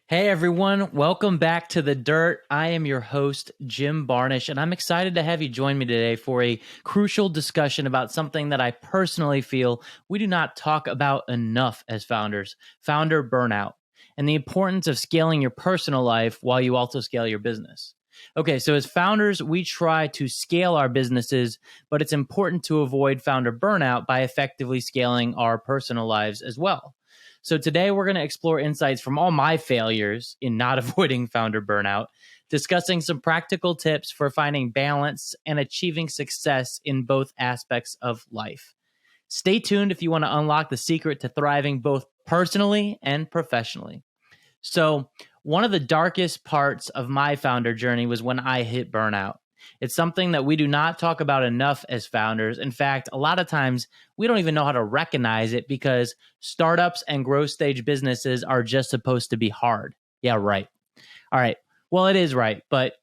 Hey everyone, welcome back to The Dirt. I am your host, Jim Barnish, and I'm excited to have you join me today for a crucial discussion about something that I personally feel we do not talk about enough as founders, founder burnout, and the importance of scaling your personal life while you also scale your business. Okay, so as founders, we try to scale our businesses, but it's important to avoid founder burnout by effectively scaling our personal lives as well. So today we're going to explore insights from all my failures in not avoiding founder burnout, discussing some practical tips for finding balance and achieving success in both aspects of life. Stay tuned if you want to unlock the secret to thriving both personally and professionally. So, one of the darkest parts of my founder journey was when I hit burnout. It's something that we do not talk about enough as founders. In fact, a lot of times we don't even know how to recognize it because startups and growth stage businesses are just supposed to be hard. Yeah, right. All right. Well, it is right, but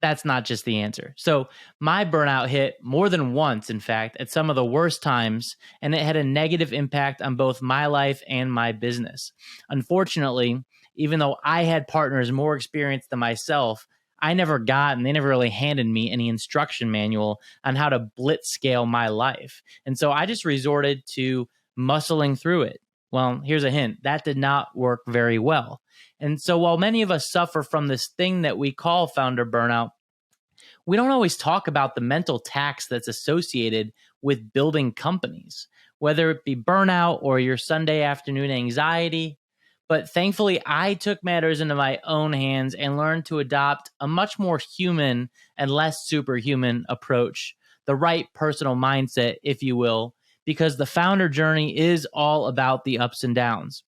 that's not just the answer. So, my burnout hit more than once, in fact, at some of the worst times, and it had a negative impact on both my life and my business. Unfortunately, even though I had partners more experienced than myself, I never got and they never really handed me any instruction manual on how to blitz scale my life. And so I just resorted to muscling through it. Well, here's a hint that did not work very well. And so while many of us suffer from this thing that we call founder burnout, we don't always talk about the mental tax that's associated with building companies, whether it be burnout or your Sunday afternoon anxiety. But thankfully, I took matters into my own hands and learned to adopt a much more human and less superhuman approach, the right personal mindset, if you will, because the founder journey is all about the ups and downs.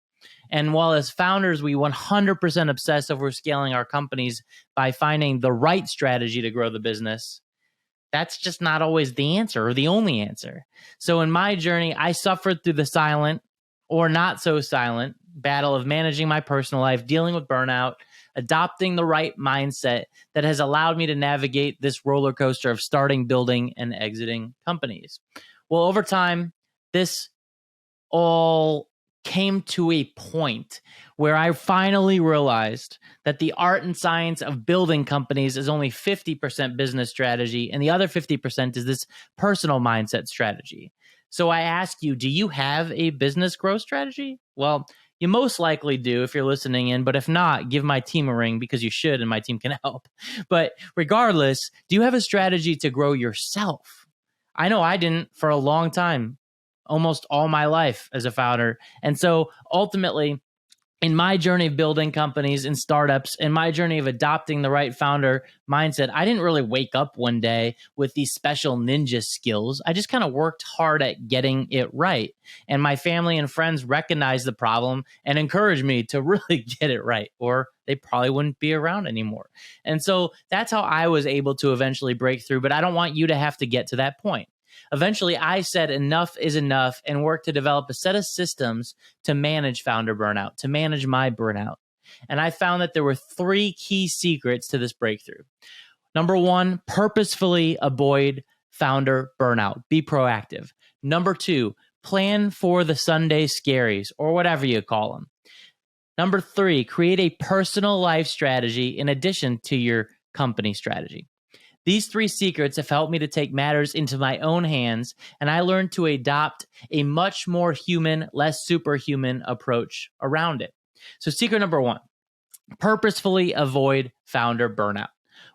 And while as founders, we 100% obsess over scaling our companies by finding the right strategy to grow the business, that's just not always the answer or the only answer. So in my journey, I suffered through the silent or not so silent battle of managing my personal life, dealing with burnout, adopting the right mindset that has allowed me to navigate this roller coaster of starting, building, and exiting companies. Well, over time, this all came to a point where I finally realized that the art and science of building companies is only 50% business strategy, and the other 50% is this personal mindset strategy. So I ask you, do you have a business growth strategy? Well, you most likely do if you're listening in, but if not, give my team a ring because you should and my team can help. But regardless, do you have a strategy to grow yourself? I know I didn't for a long time, almost all my life as a founder. And so ultimately, in my journey of building companies and startups, in my journey of adopting the right founder mindset, I didn't really wake up one day with these special ninja skills. I just kind of worked hard at getting it right. And my family and friends recognized the problem and encouraged me to really get it right, or they probably wouldn't be around anymore. And so that's how I was able to eventually break through. But I don't want you to have to get to that point. Eventually, I said enough is enough and worked to develop a set of systems to manage founder burnout, to manage my burnout. And I found that there were three key secrets to this breakthrough. Number one, purposefully avoid founder burnout. Be proactive. Number two, plan for the Sunday scaries or whatever you call them. Number three, create a personal life strategy in addition to your company strategy. These three secrets have helped me to take matters into my own hands, and I learned to adopt a much more human, less superhuman approach around it. So secret number one, purposefully avoid founder burnout.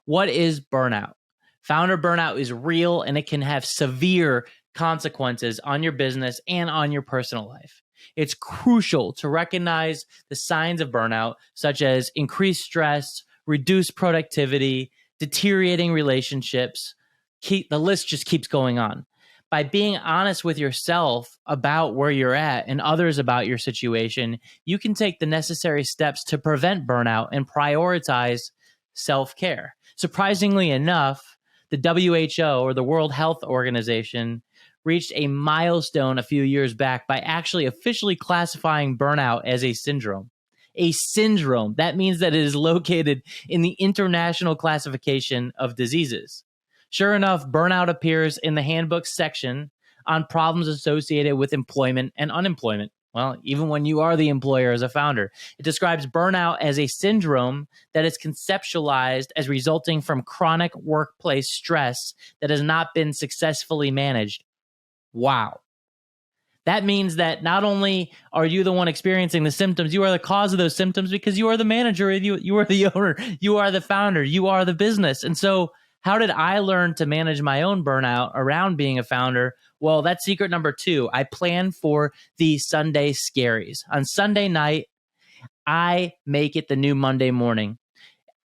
What is burnout? Founder burnout is real, and it can have severe consequences on your business and on your personal life. It's crucial to recognize the signs of burnout, such as increased stress, reduced productivity, deteriorating relationships. The list just keeps going on. By being honest with yourself about where you're at and others about your situation, you can take the necessary steps to prevent burnout and prioritize self-care. Surprisingly enough, the WHO, or the World Health Organization, reached a milestone a few years back by actually officially classifying burnout as a syndrome. A syndrome. That means that it is located in the International Classification of Diseases. Sure enough, burnout appears in the handbook section on problems associated with employment and unemployment. Well, even when you are the employer as a founder. It describes burnout as a syndrome that is conceptualized as resulting from chronic workplace stress that has not been successfully managed. Wow. That means that not only are you the one experiencing the symptoms, you are the cause of those symptoms because you are the manager, you are the owner, you are the founder, you are the business. And so, how did I learn to manage my own burnout around being a founder? Well, that's secret number 2. I plan for the Sunday scaries. On Sunday night, I make it the new Monday morning,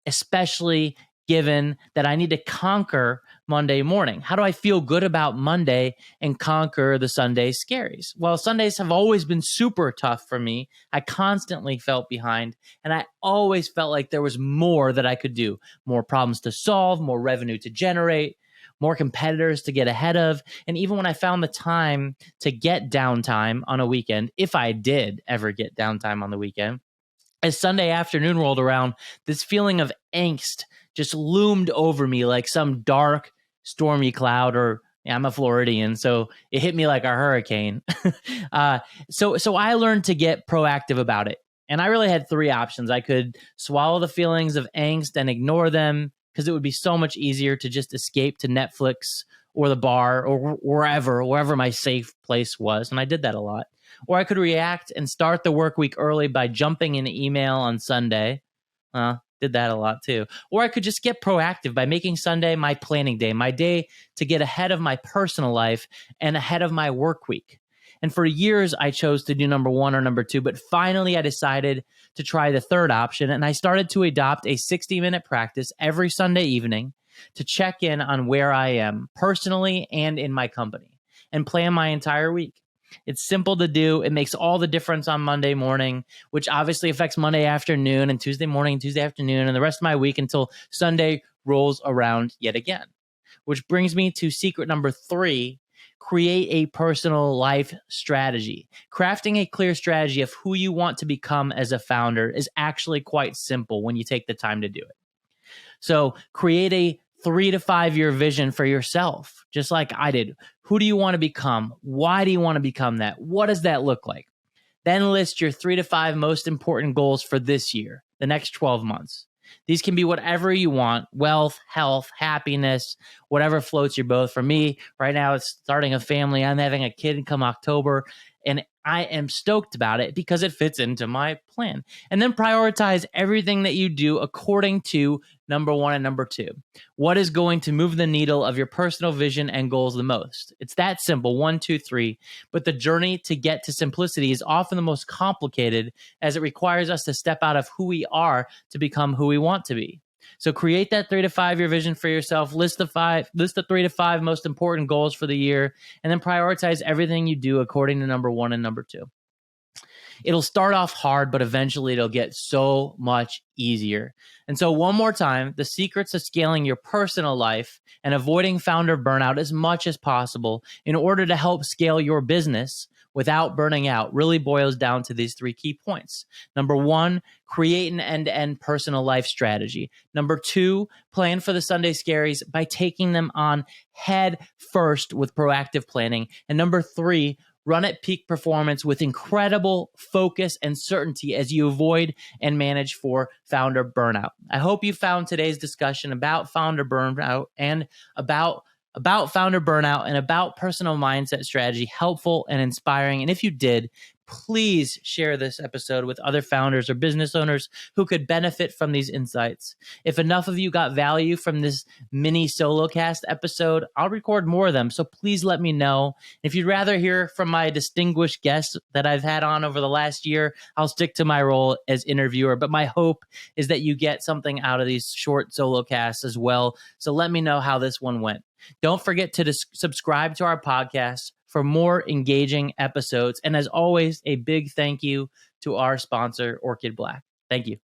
especially given that I need to conquer Monday morning. How do I feel good about Monday and conquer the Sunday scaries? Well, Sundays have always been super tough for me. I constantly felt behind, and I always felt like there was more that I could do, more problems to solve, more revenue to generate, more competitors to get ahead of. And even when I found the time to get downtime on a weekend, if I did ever get downtime on the weekend, as Sunday afternoon rolled around, this feeling of angst just loomed over me like some dark, stormy cloud. Or I'm a Floridian, so it hit me like a hurricane. So I learned to get proactive about it. And I really had 3 options. I could swallow the feelings of angst and ignore them because it would be so much easier to just escape to Netflix or the bar or wherever my safe place was. And I did that a lot. Or I could react and start the work week early by jumping in email on Sunday. Did that a lot too. Or I could just get proactive by making Sunday my planning day, my day to get ahead of my personal life and ahead of my work week. And for years, I chose to do number 1 or number 2, but finally I decided to try the third option. And I started to adopt a 60-minute practice every Sunday evening to check in on where I am personally and in my company and plan my entire week. It's simple to do. It makes all the difference on Monday morning, which obviously affects Monday afternoon and Tuesday morning and Tuesday afternoon and the rest of my week until Sunday rolls around yet again. Which brings me to secret number 3, create a personal life strategy. Crafting a clear strategy of who you want to become as a founder is actually quite simple when you take the time to do it. So create a 3 to 5 year vision for yourself, just like I did. Who do you want to become? Why do you want to become that? What does that look like? Then list your 3 to 5 most important goals for this year, the next 12 months. These can be whatever you want: wealth, health, happiness, whatever floats your boat. For me, right now, it's starting a family. I'm having a kid come October, and I am stoked about it because it fits into my plan. And then prioritize everything that you do according to number 1 and number 2. What is going to move the needle of your personal vision and goals the most? It's that simple, 1, 2, 3. But the journey to get to simplicity is often the most complicated, as it requires us to step out of who we are to become who we want to be. So create that 3 to 5 year vision for yourself. List the 3 to 5 most important goals for the year, and then prioritize everything you do according to number 1 and number 2. It'll start off hard, but eventually it'll get so much easier. And so one more time, the secrets of scaling your personal life and avoiding founder burnout as much as possible in order to help scale your business without burning out really boils down to these 3 key points. Number 1, create an end-to-end personal life strategy. Number 2, plan for the Sunday scaries by taking them on head first with proactive planning. And number 3, run at peak performance with incredible focus and certainty as you avoid and manage for founder burnout. I hope you found today's discussion about founder burnout and about founder burnout and about personal mindset strategy helpful and inspiring. And if you did, please share this episode with other founders or business owners who could benefit from these insights. If enough of you got value from this mini Solocast episode, I'll record more of them. So please let me know. If you'd rather hear from my distinguished guests that I've had on over the last year, I'll stick to my role as interviewer. But my hope is that you get something out of these short Solocasts as well. So let me know how this one went. Don't forget to subscribe to our podcast for more engaging episodes. And as always, a big thank you to our sponsor, Orchid Black. Thank you.